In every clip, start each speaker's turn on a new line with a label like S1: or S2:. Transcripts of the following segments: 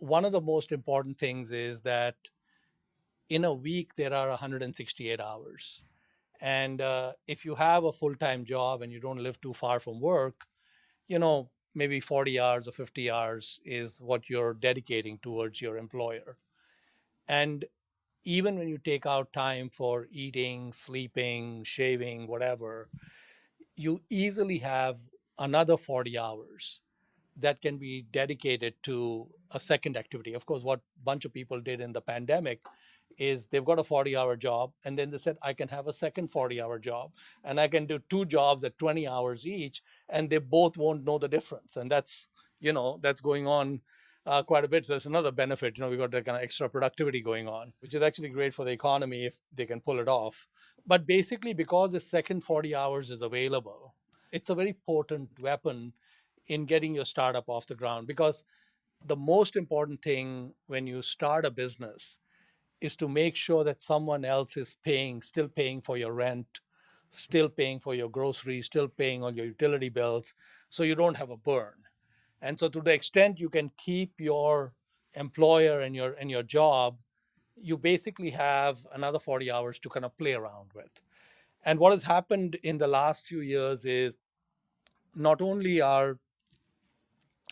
S1: one of the most important things is that in a week there are 168 hours. And if you have a full time job and you don't live too far from work, maybe 40 hours or 50 hours is what you're dedicating towards your employer. And even when you take out time for eating, sleeping, shaving, whatever, you easily have another 40 hours that can be dedicated to a second activity. Of course, what a bunch of people did in the pandemic is they've got a 40-hour job and then they said, I can have a second 40-hour job and I can do two jobs at 20 hours each, and they both won't know the difference. And that's going on quite a bit. So that's another benefit. We got that kind of extra productivity going on, which is actually great for the economy if they can pull it off. But basically, because the second 40 hours is available, it's a very potent weapon in getting your startup off the ground. Because the most important thing when you start a business is to make sure that someone else is still paying for your rent, still paying for your groceries, still paying all your utility bills, so you don't have a burn. And so to the extent you can keep your employer and your job, you basically have another 40 hours to kind of play around with. And what has happened in the last few years is not only are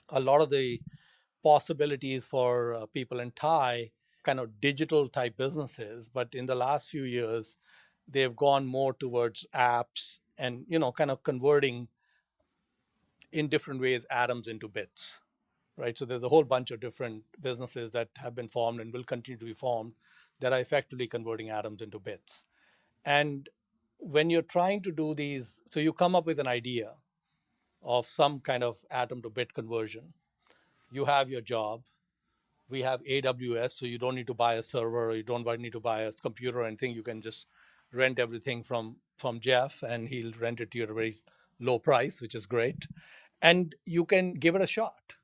S1: a lot of the possibilities for people in Thai kind of digital type businesses, but in the last few years, they've gone more towards apps and, kind of converting in different ways atoms into bits, right? So there's a whole bunch of different businesses that have been formed and will continue to be formed that are effectively converting atoms into bits. And when you're trying to do these, so you come up with an idea of some kind of atom to bit conversion. You have your job. We have AWS, so you don't need to buy a server, or you don't need to buy a computer or anything. You can just rent everything from Jeff, and he'll rent it to you at a very low price, which is great. And you can give it a shot,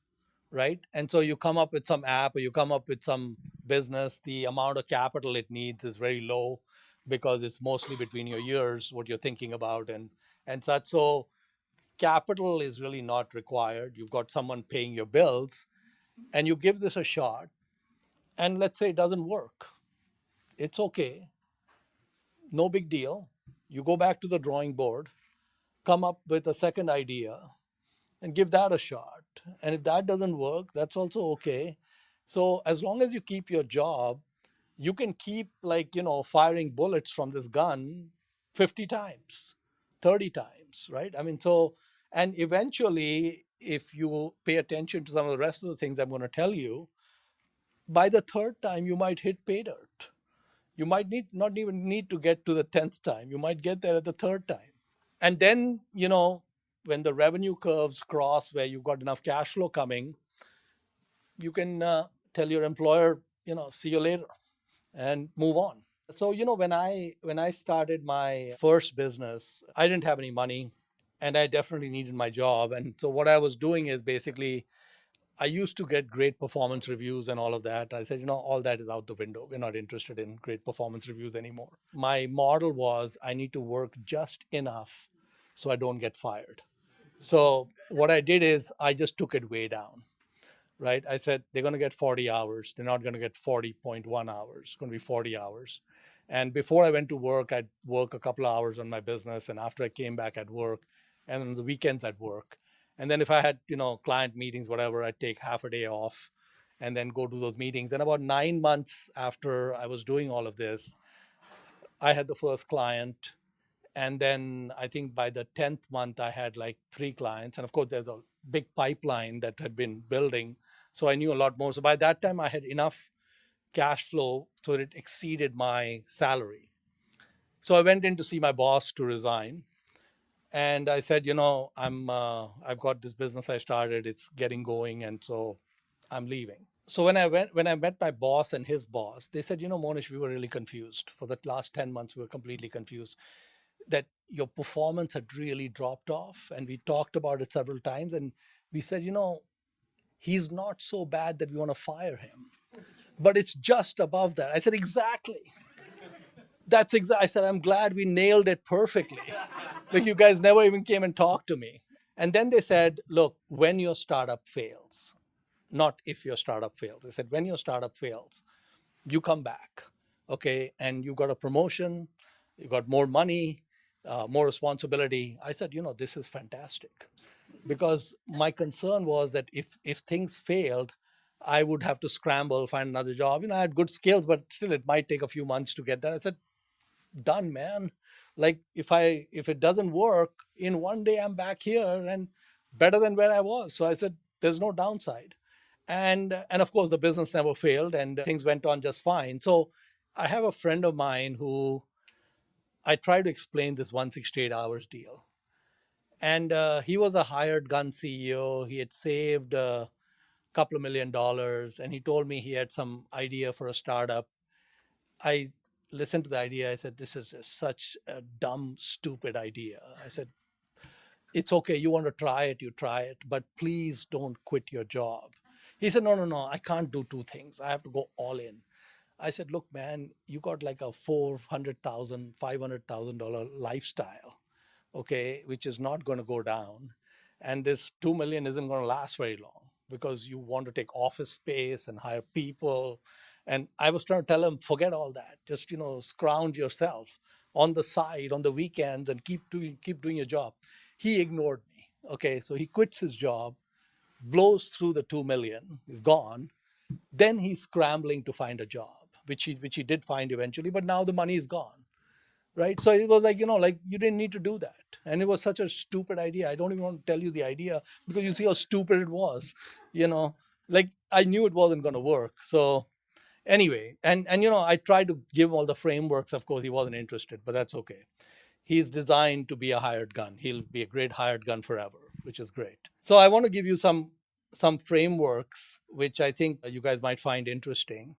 S1: right? And so you come up with some app or you come up with some business. The amount of capital it needs is very low because it's mostly between your ears what you're thinking about and such. So capital is really not required. You've got someone paying your bills, and you give this a shot. And let's say it doesn't work. It's okay. No big deal. You go back to the drawing board, come up with a second idea, and give that a shot. And if that doesn't work, that's also okay. So as long as you keep your job, you can keep firing bullets from this gun 50 times, 30 times, right? I mean, so, and eventually, if you pay attention to some of the rest of the things I'm going to tell you, by the third time, you might hit pay dirt. You might not even need to get to the 10th time. You might get there at the third time. And then, when the revenue curves cross where you've got enough cash flow coming, you can tell your employer, see you later and move on. So, when I started my first business, I didn't have any money and I definitely needed my job. And so what I was doing is basically I used to get great performance reviews and all of that. I said, all that is out the window. We're not interested in great performance reviews anymore. My model was I need to work just enough so I don't get fired. So what I did is I just took it way down, right? I said they're going to get 40 hours. They're not going to get 40.1 hours. It's going to be 40 hours. And before I went to work, I'd work a couple of hours on my business. And after I came back, I'd work. And on the weekends, I'd work. And then if I had, client meetings, whatever, I'd take half a day off and then go to those meetings. And about 9 months after I was doing all of this, I had the first client. And then I think by the 10th month, I had like 3 clients. And of course, there's a big pipeline that had been building. So I knew a lot more. So by that time, I had enough cash flow so that it exceeded my salary. So I went in to see my boss to resign. And I said, I've got this business I started. It's getting going. And so I'm leaving. So when I met my boss and his boss, they said, Mohnish, we were really confused. For the last 10 months, we were completely confused that your performance had really dropped off. And we talked about it several times. And we said, he's not so bad that we want to fire him, but it's just above that. I said, exactly. I said, I'm glad we nailed it perfectly. Like you guys never even came and talked to me. And then they said, look, when your startup fails, not if your startup fails. I said, when your startup fails, you come back, okay, and you got a promotion, you got more money, more responsibility. I said, this is fantastic, because my concern was that if things failed, I would have to scramble, find another job. I had good skills, but still, it might take a few months to get there. I said, done, man. Like, if it doesn't work in one day, I'm back here and better than where I was. So I said, there's no downside. And of course, the business never failed, and things went on just fine. So I have a friend of mine who I try to explain this 168 hours deal. And he was a hired gun CEO. He had saved a couple of $1 million, and he told me he had some idea for a startup. I listened to the idea. I said, this is such a dumb, stupid idea. I said, it's okay. You want to try it, you try it, but please don't quit your job. He said, no, no, no, I can't do two things. I have to go all in. I said, look, man, you got like a $400,000, $500,000 lifestyle, okay, which is not going to go down. And this 2 million isn't going to last very long, because you want to take office space and hire people. And I was trying to tell him, forget all that. Just, scrounge yourself on the side, on the weekends, and keep doing your job. He ignored me. Okay. So he quits his job, blows through the 2 million, is gone. Then he's scrambling to find a job, which he did find eventually, but now the money is gone. Right. So it was like, like, you didn't need to do that. And it was such a stupid idea. I don't even want to tell you the idea, because you see how stupid it was. You know, like, I knew it wasn't going to work. So anyway, and I tried to give him all the frameworks. Of course, he wasn't interested, but that's okay. He's designed to be a hired gun. He'll be a great hired gun forever, which is great. So I want to give you some frameworks which I think you guys might find interesting.